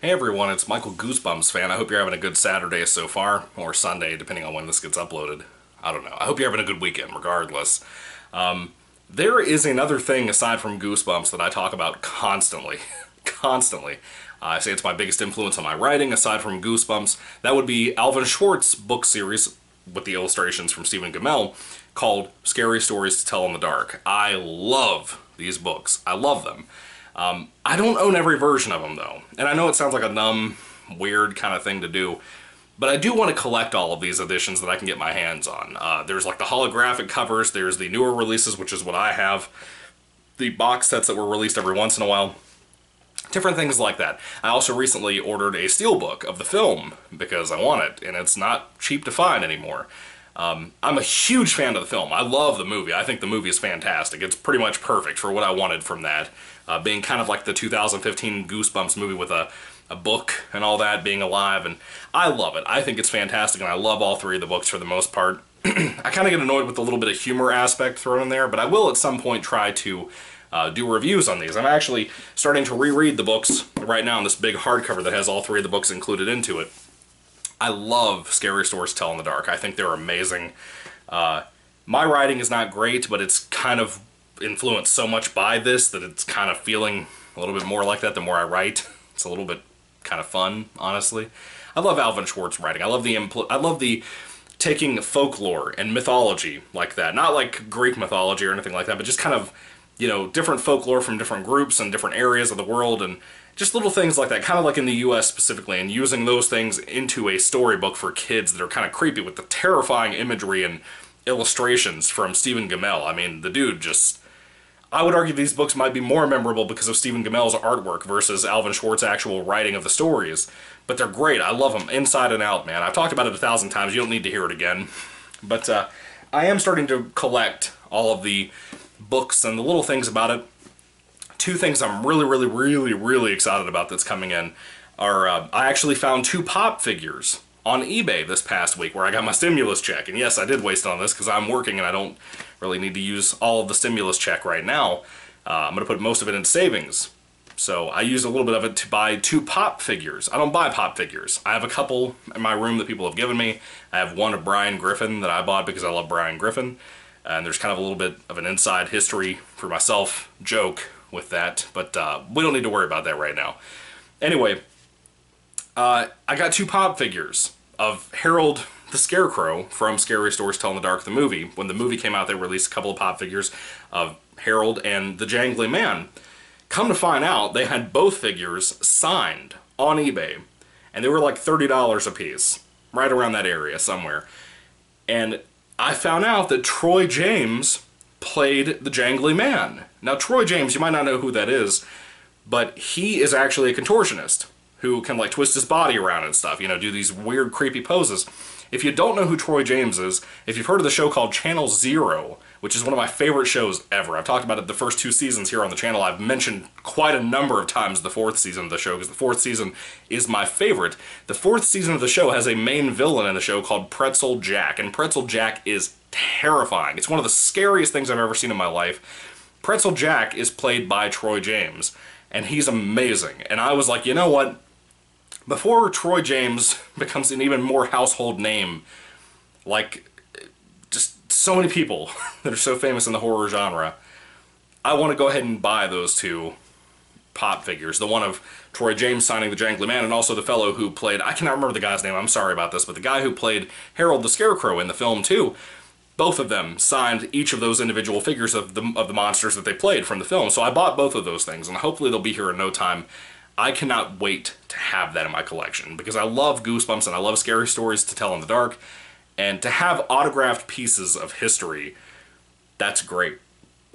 Hey everyone, it's Michael GoosebumpsFan. I hope you're having a good Saturday so far, or Sunday, depending on when this gets uploaded. I don't know. I hope you're having a good weekend, regardless. There is another thing aside from Goosebumps that I talk about constantly. Constantly. I say it's my biggest influence on my writing, aside from Goosebumps. That would be Alvin Schwartz's book series, with the illustrations from Stephen Gammell, called Scary Stories to Tell in the Dark. I love these books. I love them. I don't own every version of them, though. And I know it sounds like a numb, weird kind of thing to do, but I do want to collect all of these editions that I can get my hands on. There's like the holographic covers, there's the newer releases, which is what I have, the box sets that were released every once in a while, different things like that. I also recently ordered a steelbook of the film because I want it, and it's not cheap to find anymore. I'm a huge fan of the film. I love the movie. I think the movie is fantastic. It's pretty much perfect for what I wanted from that. Being kind of like the 2015 Goosebumps movie with a book and all that, being alive, and I love it. I think it's fantastic, and I love all three of the books for the most part. I kind of get annoyed with the little bit of humor aspect thrown in there, but I will at some point try to do reviews on these. I'm actually starting to reread the books right now in this big hardcover that has all three of the books included into it. I love Scary Stories to Tell in the Dark. I think they're amazing. My writing is not great, but it's kind of influenced so much by this that it's kind of feeling a little bit more like that the more I write. It's a little bit kind of fun, honestly. I love Alvin Schwartz writing. I love the taking folklore and mythology like that. Not like Greek mythology or anything like that, but just kind of, you know, different folklore from different groups and different areas of the world, and just little things like that, kind of like in the US specifically, and using those things into a storybook for kids that are kind of creepy with the terrifying imagery and illustrations from Stephen Gammell. I mean, the dude just... I would argue these books might be more memorable because of Stephen Gammell's artwork versus Alvin Schwartz's actual writing of the stories. But they're great. I love them inside and out, man. I've talked about it 1,000 times. You don't need to hear it again. But I am starting to collect all of the books and the little things about it. Two things I'm really excited about that's coming in are I actually found 2 pop figures on eBay this past week where I got my stimulus check. And yes, I did waste on this because I'm working and I don't really need to use all of the stimulus check right now. I'm going to put most of it in savings. So I used a little bit of it to buy 2 pop figures. I don't buy pop figures. I have a couple in my room that people have given me. I have one of Brian Griffin that I bought because I love Brian Griffin. And there's kind of a little bit of an inside history for myself joke with that, but we don't need to worry about that right now. Anyway, I got 2 pop figures of Harold the Scarecrow from Scary Stories to Tell in the Dark, the movie. When the movie came out, they released a couple of pop figures of Harold and the Jangly Man. Come to find out, they had both figures signed on eBay, and they were like $30 a piece, right around that area somewhere. And I found out that Troy James played the Jangly Man. Now, Troy James, you might not know who that is, but he is actually a contortionist who can, like, twist his body around and stuff, you know, do these weird, creepy poses. If you don't know who Troy James is, if you've heard of the show called Channel Zero, which is one of my favorite shows ever, I've talked about it the first 2 seasons here on the channel. I've mentioned quite a number of times the 4th season of the show, because the 4th season is my favorite. The 4th season of the show has a main villain in the show called Pretzel Jack, and Pretzel Jack is terrifying. It's one of the scariest things I've ever seen in my life. Pretzel Jack is played by Troy James, and he's amazing. And I was like, you know what? Before Troy James becomes an even more household name, like, just so many people that are so famous in the horror genre, I want to go ahead and buy those 2 pop figures. The one of Troy James signing the Jangly Man, and also the fellow who played, I cannot remember the guy's name, I'm sorry about this, but the guy who played Harold the Scarecrow in the film too, both of them signed each of those individual figures of the monsters that they played from the film. So I bought both of those things, and hopefully they'll be here in no time. I cannot wait to have that in my collection, because I love Goosebumps and I love Scary Stories to Tell in the Dark, and to have autographed pieces of history, that's great.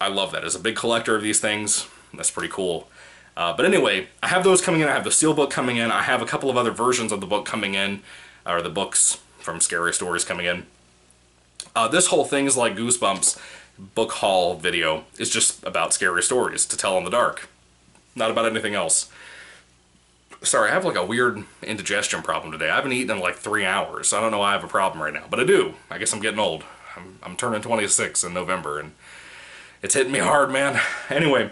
I love that. As a big collector of these things, that's pretty cool. But anyway, I have those coming in. I have the steelbook coming in. I have a couple of other versions of the book coming in, or the books from Scary Stories coming in. This whole thing is like Goosebumps book haul video. It's just about Scary Stories to Tell in the Dark. Not about anything else. Sorry, I have like a weird indigestion problem today. I haven't eaten in like 3 hours, so I don't know why I have a problem right now. But I do. I guess I'm getting old. I'm turning 26 in November, and it's hitting me hard, man. Anyway,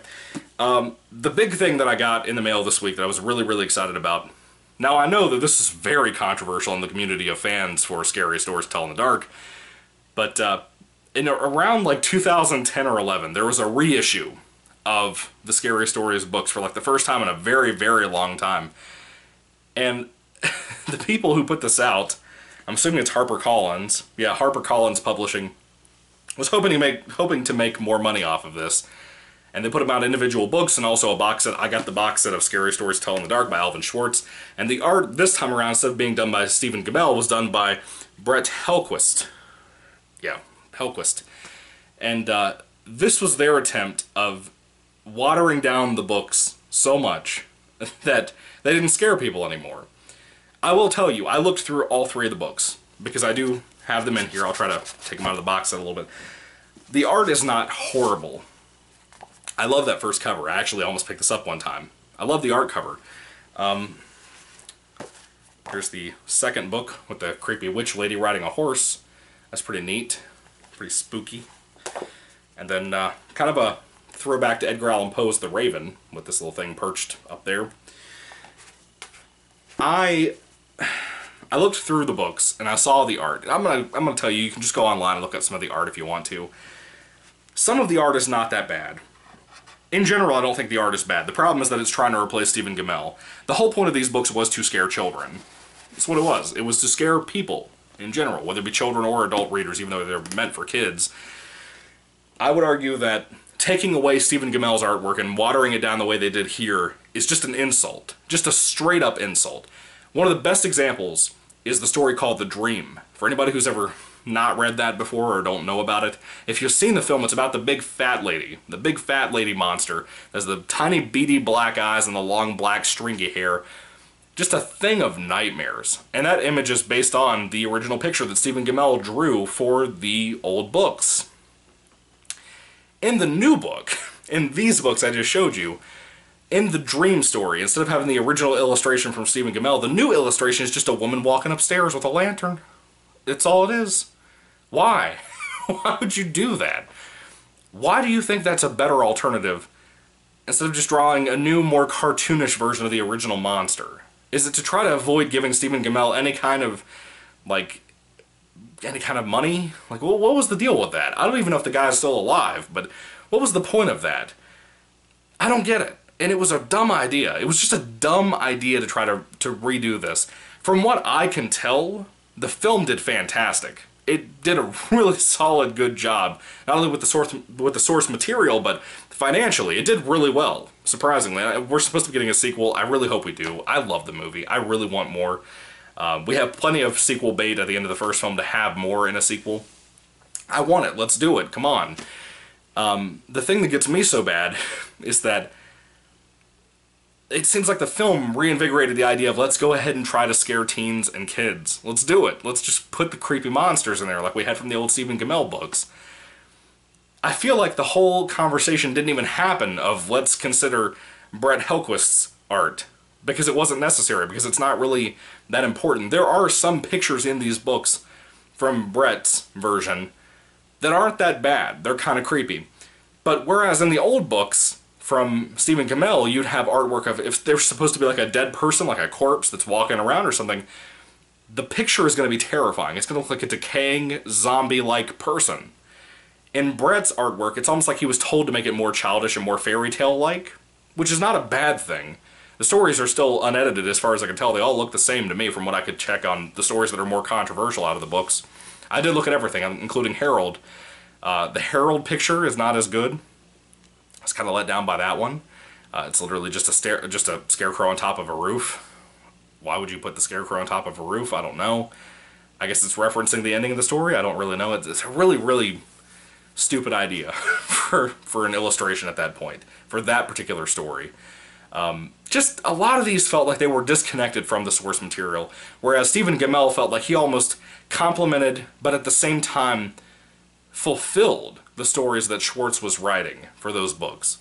The big thing that I got in the mail this week that I was really, really excited about. Now, I know that this is very controversial in the community of fans for scary stories to tell in the dark, but in around like 2010 or 11, there was a reissue of the Scary Stories books for like the first time in a very, very long time. And the people who put this out, I'm assuming it's HarperCollins. Yeah, HarperCollins Publishing was hoping to make more money off of this. And they put them out individual books and also a box set. I got the box set of Scary Stories to Tell in the Dark by Alvin Schwartz. And the art this time around, instead of being done by Stephen Gammell, was done by Brett Helquist. Yeah, Helquist. And this was their attempt of watering down the books so much that they didn't scare people anymore. I will tell you, I looked through all three of the books, because I do have them in here. I'll try to take them out of the box set a little bit. The art is not horrible. I love that first cover. I actually almost picked this up one time. I love the art cover. Here's the second book with the creepy witch lady riding a horse. That's pretty neat. Pretty spooky. And then kind of a throwback to Edgar Allan Poe's The Raven, with this little thing perched up there. I looked through the books and I saw the art. I'm gonna tell you, you can just go online and look at some of the art if you want to. Some of the art is not that bad. In general, I don't think the art is bad. The problem is that it's trying to replace Stephen Gammell. The whole point of these books was to scare children. That's what it was. It was to scare people in general, whether it be children or adult readers, even though they're meant for kids. I would argue that taking away Stephen Gammell's artwork and watering it down the way they did here is just an insult. Just a straight-up insult. One of the best examples is the story called The Dream. For anybody who's ever not read that before or don't know about it, if you've seen the film, it's about the big fat lady monster. There's the tiny beady black eyes and the long black stringy hair. Just a thing of nightmares. And that image is based on the original picture that Stephen Gammell drew for the old books. In the new book, in these books I just showed you, in the Dream story, instead of having the original illustration from Stephen Gammell, the new illustration is just a woman walking upstairs with a lantern. It's all it is. Why? Why would you do that? Why do you think that's a better alternative instead of just drawing a new, more cartoonish version of the original monster? Is it to try to avoid giving Stephen Gammell any kind of money? Like, what was the deal with that? I don't even know if the guy's still alive, but what was the point of that? I don't get it. And it was a dumb idea. It was just a dumb idea to try to redo this. From what I can tell, the film did fantastic. It did a really solid, good job, not only with the source material, but financially. It did really well, surprisingly. We're supposed to be getting a sequel. I really hope we do. I love the movie. I really want more. We have plenty of sequel bait at the end of the first film to have more in a sequel. I want it. Let's do it. Come on. The thing that gets me so bad is that it seems like the film reinvigorated the idea of let's go ahead and try to scare teens and kids. Let's do it. Let's just put the creepy monsters in there like we had from the old Stephen Gammell books. I feel like the whole conversation didn't even happen of let's consider Brett Helquist's art, because it wasn't necessary, because it's not really that important. There are some pictures in these books from Brett's version that aren't that bad. They're kind of creepy. But whereas in the old books from Stephen Gammell, you'd have artwork of, if there's supposed to be like a dead person, like a corpse that's walking around or something, the picture is going to be terrifying. It's going to look like a decaying, zombie-like person. In Brett's artwork, it's almost like he was told to make it more childish and more fairy tale-like, which is not a bad thing. The stories are still unedited as far as I can tell. They all look the same to me from what I could check on the stories that are more controversial out of the books. I did look at everything, including Harold. The Harold picture is not as good. I was kind of let down by that one. It's literally just a scarecrow on top of a roof. Why would you put the scarecrow on top of a roof? I don't know. I guess it's referencing the ending of the story. I don't really know. It's a really, really stupid idea for an illustration at that point, for that particular story. Just a lot of these felt like they were disconnected from the source material, whereas Stephen Gammell felt like he almost complemented, but at the same time fulfilled the stories that Schwartz was writing for those books.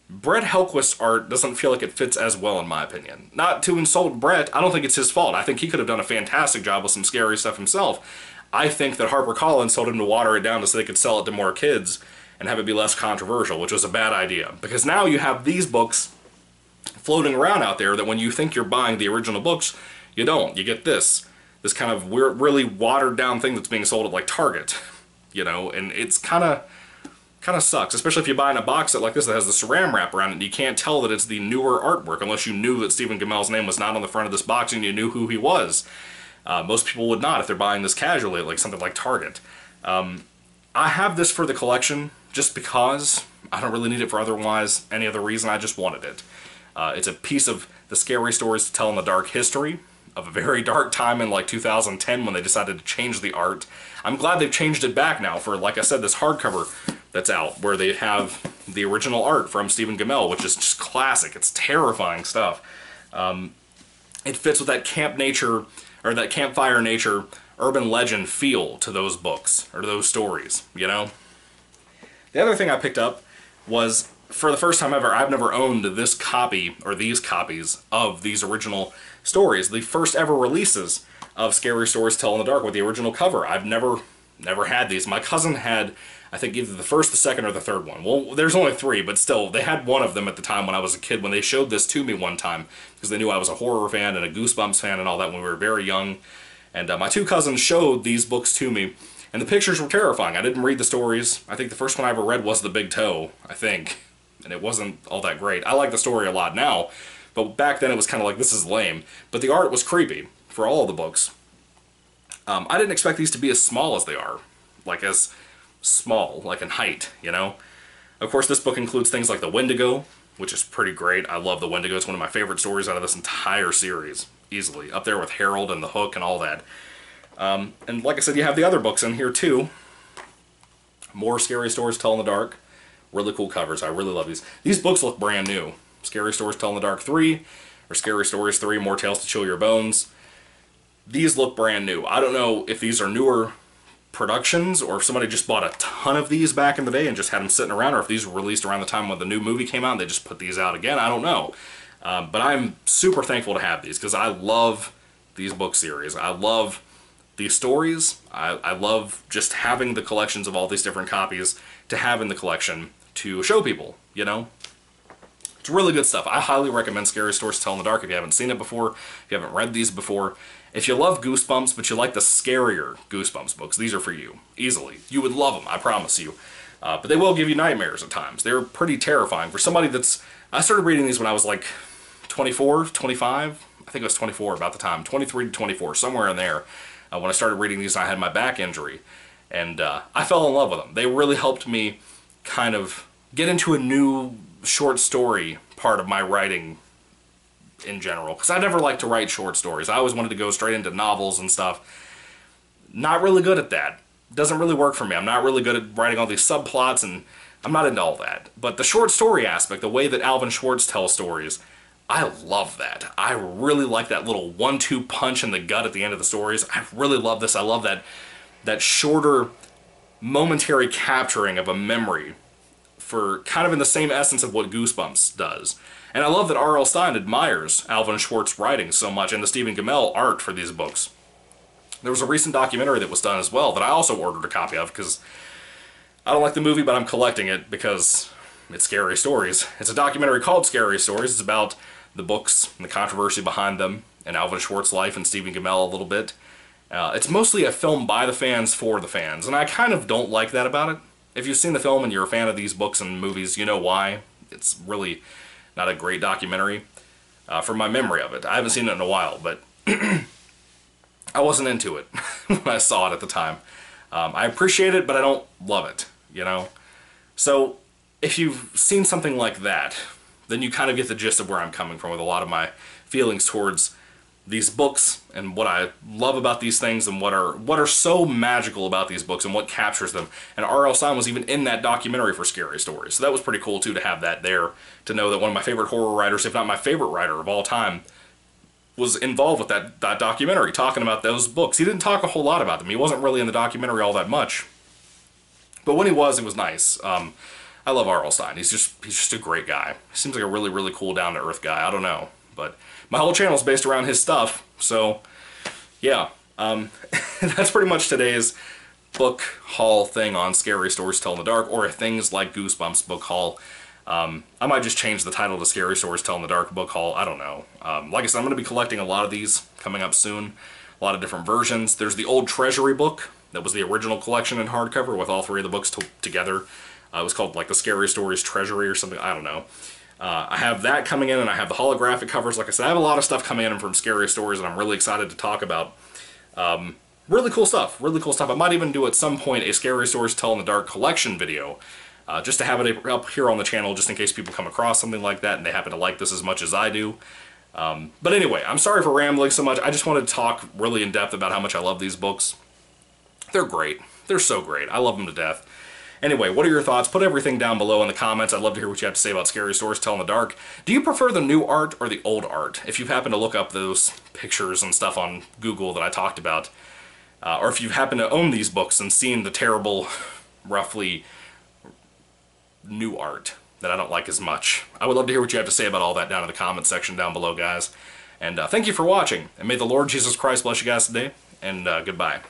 Brett Helquist's art doesn't feel like it fits as well, in my opinion. Not to insult Brett, I don't think it's his fault. I think he could have done a fantastic job with some scary stuff himself. I think that HarperCollins told him to water it down so they could sell it to more kids, and have it be less controversial, which was a bad idea. Because now you have these books floating around out there that when you think you're buying the original books, you don't. You get this kind of weird, really watered down thing that's being sold at like Target, you know, and it's kind of sucks, especially if you buy in a box set like this that has the saran wrap around it and you can't tell that it's the newer artwork unless you knew that Stephen Gamel's name was not on the front of this box and you knew who he was. Most people would not if they're buying this casually at like something like Target. I have this for the collection just because I don't really need it for otherwise any other reason. I just wanted it. It's a piece of the Scary Stories to Tell in the Dark history of a very dark time in like 2010 when they decided to change the art. I'm glad they've changed it back now for, like I said, this hardcover that's out where they have the original art from Stephen Gamel, which is just classic. It's terrifying stuff. It fits with that camp nature, or that campfire nature, urban legend feel to those books, or those stories, you know? The other thing I picked up was, for the first time ever, I've never owned this copy, or these copies, of these original stories. The first ever releases of Scary Stories to Tell in the Dark with the original cover. I've never had these. My cousin had, I think, either the first, the second, or the third one. Well, there's only three, but still, they had one of them at the time when I was a kid, when they showed this to me one time, because they knew I was a horror fan and a Goosebumps fan and all that when we were very young. And my two cousins showed these books to me, and the pictures were terrifying. I didn't read the stories. I think the first one I ever read was The Big Toe, I think, and it wasn't all that great. I like the story a lot now, but back then it was kind of like, this is lame. But the art was creepy for all of the books. I didn't expect these to be as small as they are. Like as small, like in height, you know? Of course, this book includes things like The Wendigo, which is pretty great. I love The Wendigo. It's one of my favorite stories out of this entire series, easily. Up there with Harold and The Hook and all that. And like I said, you have the other books in here too. More Scary Stories to Tell in the Dark. Really cool covers. I really love these. These books look brand new. Scary Stories to Tell in the Dark 3, or Scary Stories 3, More Tales to Chill Your Bones. These look brand new. I don't know if these are newer productions, or if somebody just bought a ton of these back in the day and just had them sitting around, or if these were released around the time when the new movie came out and they just put these out again. I don't know. But I'm super thankful to have these, because I love these book series. I love these stories. I love just having the collections of all these different copies to have in the collection to show people, you know? It's really good stuff. I highly recommend Scary Stories to Tell in the Dark if you haven't seen it before, if you haven't read these before. If you love Goosebumps, but you like the scarier Goosebumps books, these are for you, easily. You would love them, I promise you. But they will give you nightmares at times. They're pretty terrifying. For somebody that's... I started reading these when I was like 24, 25. I think it was 24 about the time. 23 to 24, somewhere in there. When I started reading these, I had my back injury. And I fell in love with them. They really helped me kind of get into a new short story part of my writing in general, because I never liked to write short stories. I always wanted to go straight into novels and stuff. Not really good at that. Doesn't really work for me. I'm not really good at writing all these subplots, and I'm not into all that. But the short story aspect, the way that Alvin Schwartz tells stories, I love that. I really like that little 1-2 punch in the gut at the end of the stories. I really love this. I love that shorter, momentary capturing of a memory, for kind of in the same essence of what Goosebumps does. And I love that R.L. Stine admires Alvin Schwartz's writing so much, and the Stephen Gamel art for these books. There was a recent documentary that was done as well that I also ordered a copy of, because I don't like the movie, but I'm collecting it because it's Scary Stories. It's a documentary called Scary Stories. It's about the books and the controversy behind them, and Alvin Schwartz's life and Stephen Gamel a little bit. It's mostly a film by the fans for the fans, and I kind of don't like that about it. If you've seen the film and you're a fan of these books and movies, you know why. It's really not a great documentary, from my memory of it. I haven't seen it in a while, but I wasn't into it when I saw it at the time. I appreciate it, but I don't love it, you know? So, if you've seen something like that, then you kind of get the gist of where I'm coming from with a lot of my feelings towards these books and what I love about these things and what are so magical about these books and what captures them. And R.L. Stine was even in that documentary for Scary Stories. So that was pretty cool too, to have that there, to know that one of my favorite horror writers, if not my favorite writer of all time, was involved with that documentary, talking about those books. He didn't talk a whole lot about them. He wasn't really in the documentary all that much. But when he was, it was nice. I love R.L. Stine. He's just a great guy. He seems like a really, really cool, down-to-earth guy. I don't know. But my whole channel is based around his stuff. So, yeah. That's pretty much today's book haul thing on Scary Stories Tell in the Dark, or things like Goosebumps book haul. I might just change the title to Scary Stories Tell in the Dark book haul. I don't know. Like I said, I'm going to be collecting a lot of these coming up soon. A lot of different versions. There's the old Treasury book that was the original collection in hardcover with all three of the books together. It was called like the Scary Stories Treasury or something. I don't know. I have that coming in, and I have the holographic covers. Like I said, I have a lot of stuff coming in from Scary Stories, and I'm really excited to talk about. Really cool stuff. Really cool stuff. I might even do at some point a Scary Stories Tell in the Dark collection video. Just to have it up here on the channel, just in case people come across something like that and they happen to like this as much as I do. But anyway, I'm sorry for rambling so much. I just wanted to talk really in depth about how much I love these books. They're great. They're so great. I love them to death. Anyway, what are your thoughts? Put everything down below in the comments. I'd love to hear what you have to say about Scary Stories Tell in the Dark. Do you prefer the new art or the old art? If you happen to look up those pictures and stuff on Google that I talked about, or if you happen to own these books and seen the terrible, roughly new art that I don't like as much. I would love to hear what you have to say about all that down in the comments section down below, guys. And thank you for watching, and may the Lord Jesus Christ bless you guys today, and goodbye.